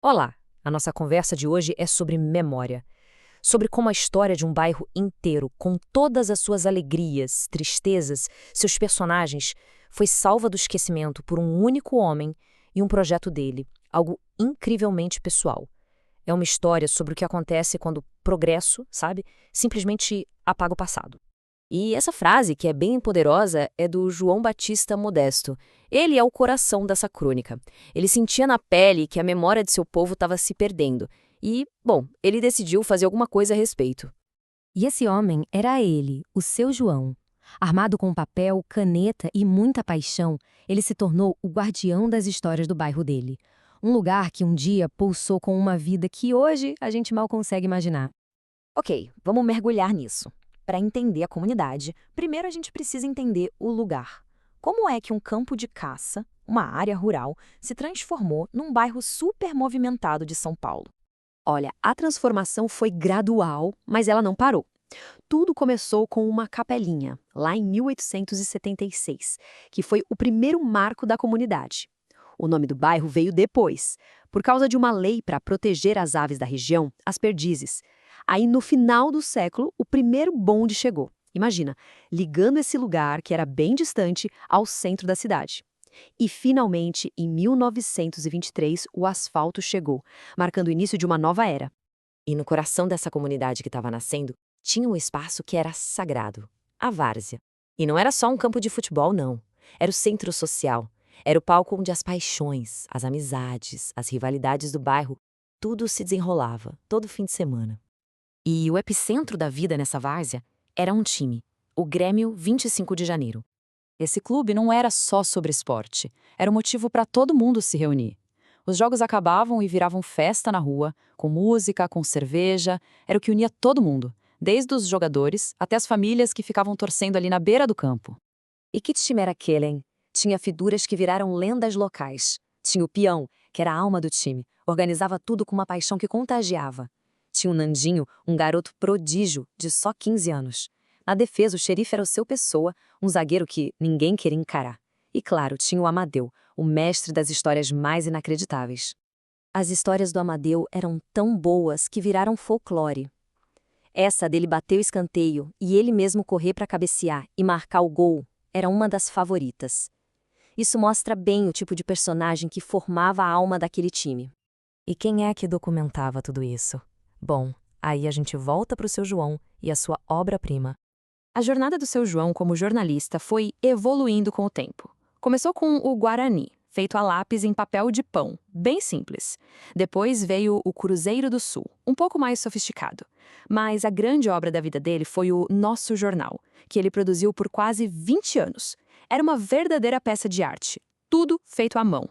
Olá! A nossa conversa de hoje é sobre memória. Sobre como a história de um bairro inteiro, com todas as suas alegrias, tristezas, seus personagens, foi salva do esquecimento por um único homem e um projeto dele, algo incrivelmente pessoal. É uma história sobre o que acontece quando o progresso, sabe, simplesmente apaga o passado. E essa frase, que é bem poderosa, é do João Batista Modesto. Ele é o coração dessa crônica. Ele sentia na pele que a memória de seu povo estava se perdendo. E, bom, ele decidiu fazer alguma coisa a respeito. E esse homem era ele, o seu João. Armado com papel, caneta e muita paixão, ele se tornou o guardião das histórias do bairro dele. Um lugar que um dia pulsou com uma vida que hoje a gente mal consegue imaginar. Ok, vamos mergulhar nisso. Para entender a comunidade, primeiro a gente precisa entender o lugar. Como é que um campo de caça, uma área rural, se transformou num bairro super movimentado de São Paulo? Olha, a transformação foi gradual, mas ela não parou. Tudo começou com uma capelinha, lá em 1876, que foi o primeiro marco da comunidade. O nome do bairro veio depois, por causa de uma lei para proteger as aves da região, as perdizes. Aí, no final do século, o primeiro bonde chegou. Imagina, ligando esse lugar, que era bem distante, ao centro da cidade. E, finalmente, em 1923, o asfalto chegou, marcando o início de uma nova era. E no coração dessa comunidade que estava nascendo, tinha um espaço que era sagrado, a várzea. E não era só um campo de futebol, não. Era o centro social. Era o palco onde as paixões, as amizades, as rivalidades do bairro, tudo se desenrolava, todo fim de semana. E o epicentro da vida nessa várzea era um time, o Grêmio 25 de Janeiro. Esse clube não era só sobre esporte, era um motivo para todo mundo se reunir. Os jogos acabavam e viravam festa na rua, com música, com cerveja, era o que unia todo mundo, desde os jogadores até as famílias que ficavam torcendo ali na beira do campo. E que time era aquele, hein? Tinha figuras que viraram lendas locais. Tinha o peão, que era a alma do time, organizava tudo com uma paixão que contagiava. Tinha o Nandinho, um garoto prodígio, de só 15 anos. Na defesa, o xerife era o seu Pessoa, um zagueiro que ninguém queria encarar. E claro, tinha o Amadeu, o mestre das histórias mais inacreditáveis. As histórias do Amadeu eram tão boas que viraram folclore. Essa dele bater o escanteio e ele mesmo correr para cabecear e marcar o gol era uma das favoritas. Isso mostra bem o tipo de personagem que formava a alma daquele time. E quem é que documentava tudo isso? Bom, aí a gente volta para o seu João e a sua obra-prima. A jornada do seu João como jornalista foi evoluindo com o tempo. Começou com o Guarani, feito a lápis em papel de pão, bem simples. Depois veio o Cruzeiro do Sul, um pouco mais sofisticado. Mas a grande obra da vida dele foi o Nosso Jornal, que ele produziu por quase 20 anos. Era uma verdadeira peça de arte, tudo feito à mão.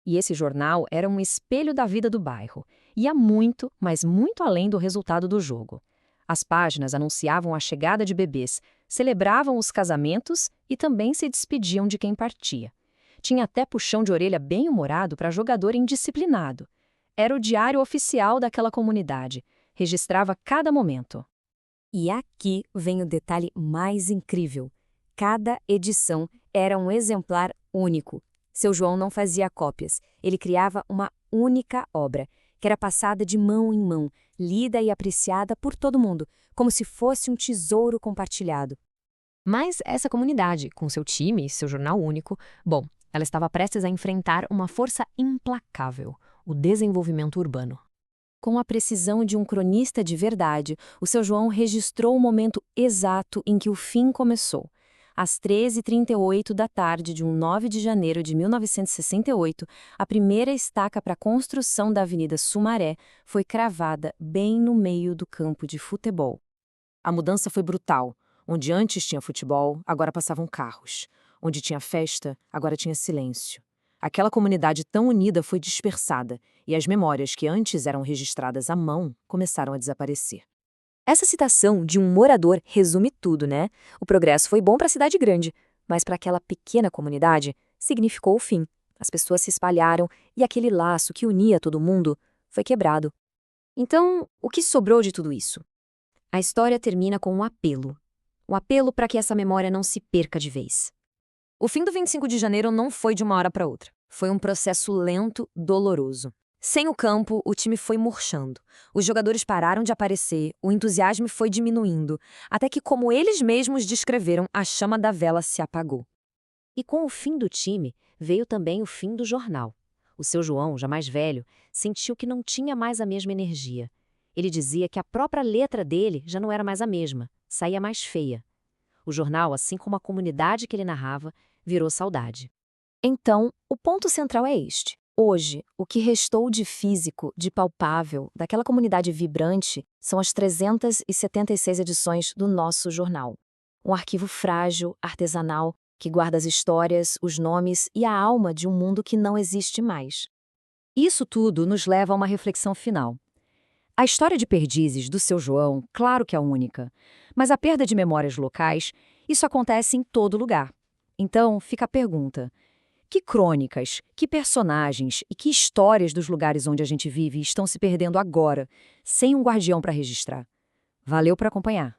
E esse jornal era um espelho da vida do bairro. Ia muito, mas muito além do resultado do jogo. As páginas anunciavam a chegada de bebês, celebravam os casamentos e também se despediam de quem partia. Tinha até puxão de orelha bem-humorado para jogador indisciplinado. Era o diário oficial daquela comunidade. Registrava cada momento. E aqui vem o detalhe mais incrível. Cada edição era um exemplar único. Seu João não fazia cópias. Ele criava uma única obra, que era passada de mão em mão, lida e apreciada por todo mundo, como se fosse um tesouro compartilhado. Mas essa comunidade, com seu time, seu jornal único, bom, ela estava prestes a enfrentar uma força implacável, o desenvolvimento urbano. Com a precisão de um cronista de verdade, o seu João registrou o momento exato em que o fim começou. Às 13h38 da tarde de 9 de janeiro de 1968, a primeira estaca para a construção da Avenida Sumaré foi cravada bem no meio do campo de futebol. A mudança foi brutal. Onde antes tinha futebol, agora passavam carros. Onde tinha festa, agora tinha silêncio. Aquela comunidade tão unida foi dispersada, e as memórias que antes eram registradas à mão começaram a desaparecer. Essa citação de um morador resume tudo, né? O progresso foi bom para a cidade grande, mas para aquela pequena comunidade significou o fim. As pessoas se espalharam e aquele laço que unia todo mundo foi quebrado. Então, o que sobrou de tudo isso? A história termina com um apelo. Um apelo para que essa memória não se perca de vez. O fim do 25 de janeiro não foi de uma hora para outra. Foi um processo lento, doloroso. Sem o campo, o time foi murchando. Os jogadores pararam de aparecer, o entusiasmo foi diminuindo, até que, como eles mesmos descreveram, a chama da vela se apagou. E com o fim do time, veio também o fim do jornal. O seu João, já mais velho, sentiu que não tinha mais a mesma energia. Ele dizia que a própria letra dele já não era mais a mesma, saía mais feia. O jornal, assim como a comunidade que ele narrava, virou saudade. Então, o ponto central é este. Hoje, o que restou de físico, de palpável, daquela comunidade vibrante, são as 376 edições do nosso jornal. Um arquivo frágil, artesanal, que guarda as histórias, os nomes e a alma de um mundo que não existe mais. Isso tudo nos leva a uma reflexão final. A história de Perdizes do seu João, claro que é única, mas a perda de memórias locais, isso acontece em todo lugar. Então, fica a pergunta: que crônicas, que personagens e que histórias dos lugares onde a gente vive estão se perdendo agora, sem um guardião para registrar? Valeu por acompanhar.